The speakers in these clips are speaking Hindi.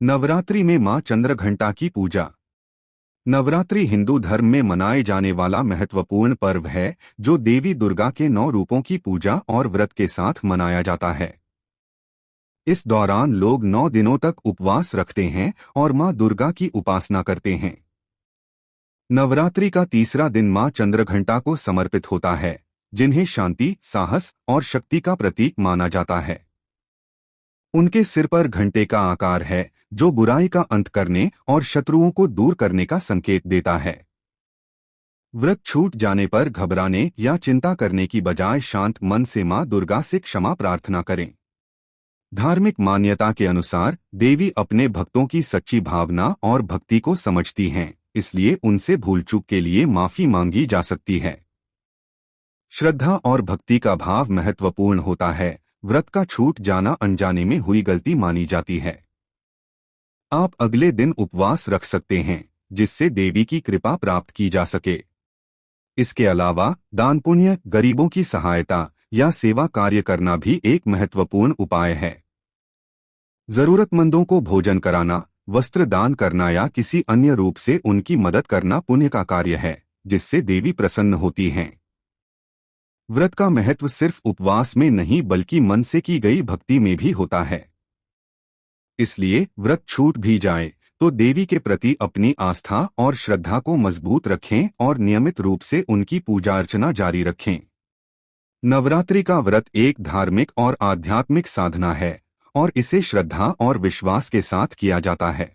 नवरात्रि में मां चंद्रघंटा की पूजा। नवरात्रि हिंदू धर्म में मनाए जाने वाला महत्वपूर्ण पर्व है जो देवी दुर्गा के 9 रूपों की पूजा और व्रत के साथ मनाया जाता है। इस दौरान लोग 9 दिनों तक उपवास रखते हैं और मां दुर्गा की उपासना करते हैं। नवरात्रि का तीसरा दिन मां चंद्रघंटा को समर्पित होता है, जिन्हें शांति, साहस और शक्ति का प्रतीक माना जाता है। उनके सिर पर घंटे का आकार है जो बुराई का अंत करने और शत्रुओं को दूर करने का संकेत देता है। व्रत छूट जाने पर घबराने या चिंता करने की बजाय शांत मन से मां दुर्गा से क्षमा प्रार्थना करें। धार्मिक मान्यता के अनुसार देवी अपने भक्तों की सच्ची भावना और भक्ति को समझती हैं, इसलिए उनसे भूल चूक के लिए माफी मांगी जा सकती है। श्रद्धा और भक्ति का भाव महत्वपूर्ण होता है। व्रत का छूट जाना अनजाने में हुई गलती मानी जाती है। आप अगले दिन उपवास रख सकते हैं, जिससे देवी की कृपा प्राप्त की जा सके। इसके अलावा दान पुण्य, गरीबों की सहायता या सेवा कार्य करना भी एक महत्वपूर्ण उपाय है। जरूरतमंदों को भोजन कराना, वस्त्र दान करना या किसी अन्य रूप से उनकी मदद करना पुण्य का कार्य है, जिससे देवी प्रसन्न होती हैं। व्रत का महत्व सिर्फ उपवास में नहीं बल्कि मन से की गई भक्ति में भी होता है। इसलिए व्रत छूट भी जाए तो देवी के प्रति अपनी आस्था और श्रद्धा को मजबूत रखें और नियमित रूप से उनकी पूजा अर्चना जारी रखें। नवरात्रि का व्रत एक धार्मिक और आध्यात्मिक साधना है और इसे श्रद्धा और विश्वास के साथ किया जाता है।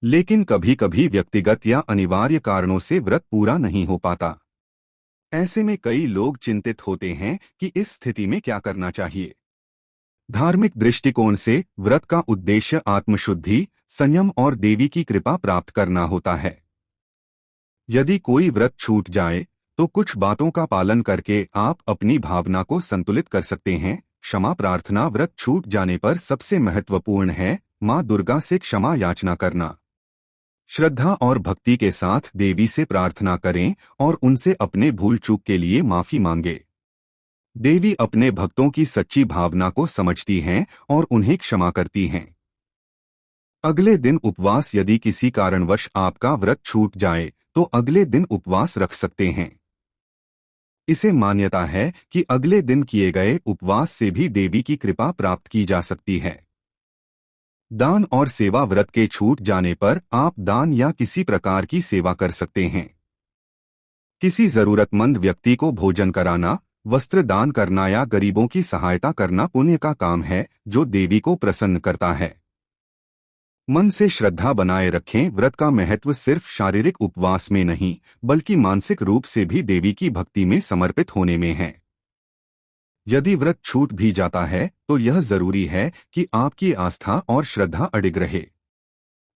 लेकिन कभी कभी व्यक्तिगत या अनिवार्य कारणों से व्रत पूरा नहीं हो पाता। ऐसे में कई लोग चिंतित होते हैं कि इस स्थिति में क्या करना चाहिए। धार्मिक दृष्टिकोण से व्रत का उद्देश्य आत्मशुद्धि, संयम और देवी की कृपा प्राप्त करना होता है। यदि कोई व्रत छूट जाए तो कुछ बातों का पालन करके आप अपनी भावना को संतुलित कर सकते हैं। क्षमा प्रार्थना व्रत छूट जाने पर सबसे महत्वपूर्ण है। मां दुर्गा से क्षमा याचना करना। श्रद्धा और भक्ति के साथ देवी से प्रार्थना करें और उनसे अपने भूल चूक के लिए माफी मांगे। देवी अपने भक्तों की सच्ची भावना को समझती हैं और उन्हें क्षमा करती हैं। अगले दिन उपवास, यदि किसी कारणवश आपका व्रत छूट जाए तो अगले दिन उपवास रख सकते हैं। इसे मान्यता है कि अगले दिन किए गए उपवास से भी देवी की कृपा प्राप्त की जा सकती है। दान और सेवा व्रत के छूट जाने पर आप दान या किसी प्रकार की सेवा कर सकते हैं। किसी जरूरतमंद व्यक्ति को भोजन कराना, वस्त्र दान करना या गरीबों की सहायता करना पुण्य का काम है जो देवी को प्रसन्न करता है। मन से श्रद्धा बनाए रखें। व्रत का महत्व सिर्फ शारीरिक उपवास में नहीं बल्कि मानसिक रूप से भी देवी की भक्ति में समर्पित होने में है। यदि व्रत छूट भी जाता है तो यह जरूरी है कि आपकी आस्था और श्रद्धा अडिग रहे।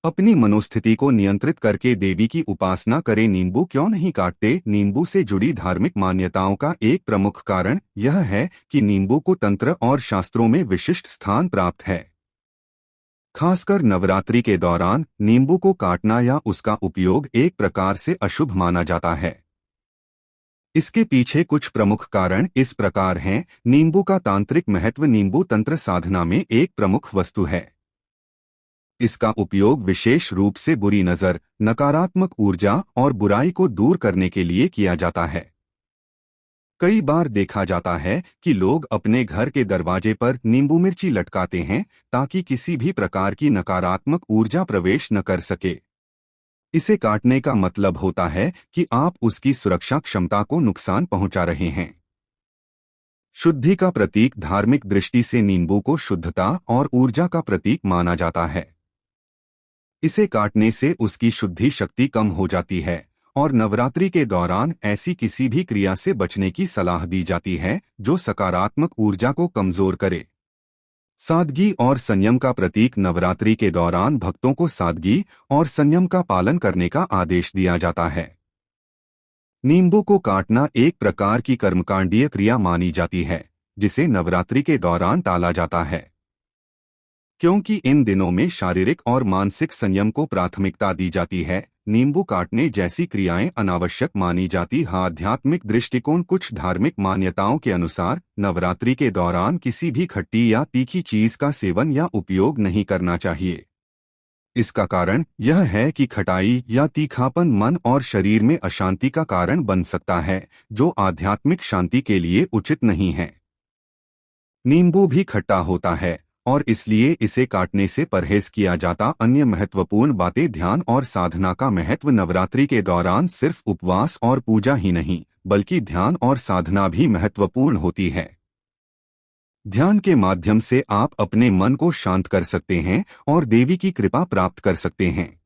अपनी मनोस्थिति को नियंत्रित करके देवी की उपासना करें। नींबू क्यों नहीं काटते? नींबू से जुड़ी धार्मिक मान्यताओं का एक प्रमुख कारण यह है कि नींबू को तंत्र और शास्त्रों में विशिष्ट स्थान प्राप्त है। खासकर नवरात्रि के दौरान नींबू को काटना या उसका उपयोग एक प्रकार से अशुभ माना जाता है। इसके पीछे कुछ प्रमुख कारण इस प्रकार हैं। नींबू का तांत्रिक महत्व। नींबू तंत्र साधना में एक प्रमुख वस्तु है। इसका उपयोग विशेष रूप से बुरी नजर, नकारात्मक ऊर्जा और बुराई को दूर करने के लिए किया जाता है। कई बार देखा जाता है कि लोग अपने घर के दरवाजे पर नींबू मिर्ची लटकाते हैं ताकि किसी भी प्रकार की नकारात्मक ऊर्जा प्रवेश न कर सके। इसे काटने का मतलब होता है कि आप उसकी सुरक्षा क्षमता को नुकसान पहुंचा रहे हैं। शुद्धि का प्रतीक। धार्मिक दृष्टि से नींबू को शुद्धता और ऊर्जा का प्रतीक माना जाता है। इसे काटने से उसकी शुद्धि शक्ति कम हो जाती है और नवरात्रि के दौरान ऐसी किसी भी क्रिया से बचने की सलाह दी जाती है जो सकारात्मक ऊर्जा को कमजोर करे। सादगी और संयम का प्रतीक। नवरात्रि के दौरान भक्तों को सादगी और संयम का पालन करने का आदेश दिया जाता है। नींबू को काटना एक प्रकार की कर्मकांडीय क्रिया मानी जाती है जिसे नवरात्रि के दौरान टाला जाता है, क्योंकि इन दिनों में शारीरिक और मानसिक संयम को प्राथमिकता दी जाती है। नींबू काटने जैसी क्रियाएं अनावश्यक मानी जाती है। आध्यात्मिक दृष्टिकोण। कुछ धार्मिक मान्यताओं के अनुसार नवरात्रि के दौरान किसी भी खट्टी या तीखी चीज का सेवन या उपयोग नहीं करना चाहिए। इसका कारण यह है कि खटाई या तीखापन मन और शरीर में अशांति का कारण बन सकता है, जो आध्यात्मिक शांति के लिए उचित नहीं है। नींबू भी खट्टा होता है और इसलिए इसे काटने से परहेज किया जाता। अन्य महत्वपूर्ण बातें। ध्यान और साधना का महत्व। नवरात्रि के दौरान सिर्फ उपवास और पूजा ही नहीं, बल्कि ध्यान और साधना भी महत्वपूर्ण होती है। ध्यान के माध्यम से आप अपने मन को शांत कर सकते हैं और देवी की कृपा प्राप्त कर सकते हैं।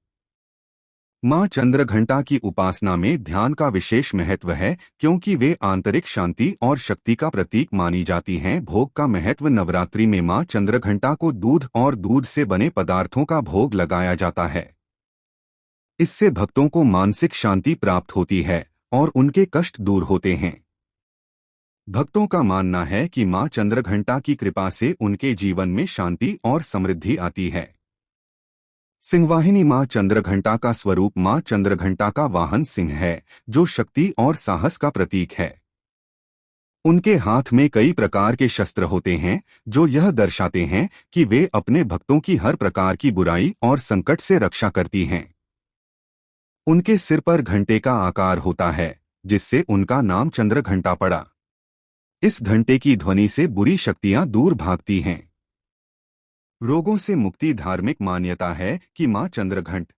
मां चंद्रघंटा की उपासना में ध्यान का विशेष महत्व है, क्योंकि वे आंतरिक शांति और शक्ति का प्रतीक मानी जाती हैं। भोग का महत्व। नवरात्रि में मां चंद्रघंटा को दूध और दूध से बने पदार्थों का भोग लगाया जाता है। इससे भक्तों को मानसिक शांति प्राप्त होती है और उनके कष्ट दूर होते हैं। भक्तों का मानना है कि मां चंद्रघंटा की कृपा से उनके जीवन में शांति और समृद्धि आती है। सिंहवाहिनी। मां चंद्रघंटा का स्वरूप। मां चंद्रघंटा का वाहन सिंह है, जो शक्ति और साहस का प्रतीक है। उनके हाथ में कई प्रकार के शस्त्र होते हैं, जो यह दर्शाते हैं कि वे अपने भक्तों की हर प्रकार की बुराई और संकट से रक्षा करती हैं। उनके सिर पर घंटे का आकार होता है, जिससे उनका नाम चंद्रघंटा पड़ा। इस घंटे की ध्वनि से बुरी शक्तियां दूर भागती हैं। रोगों से मुक्ति। धार्मिक मान्यता है कि मां चंद्रघंट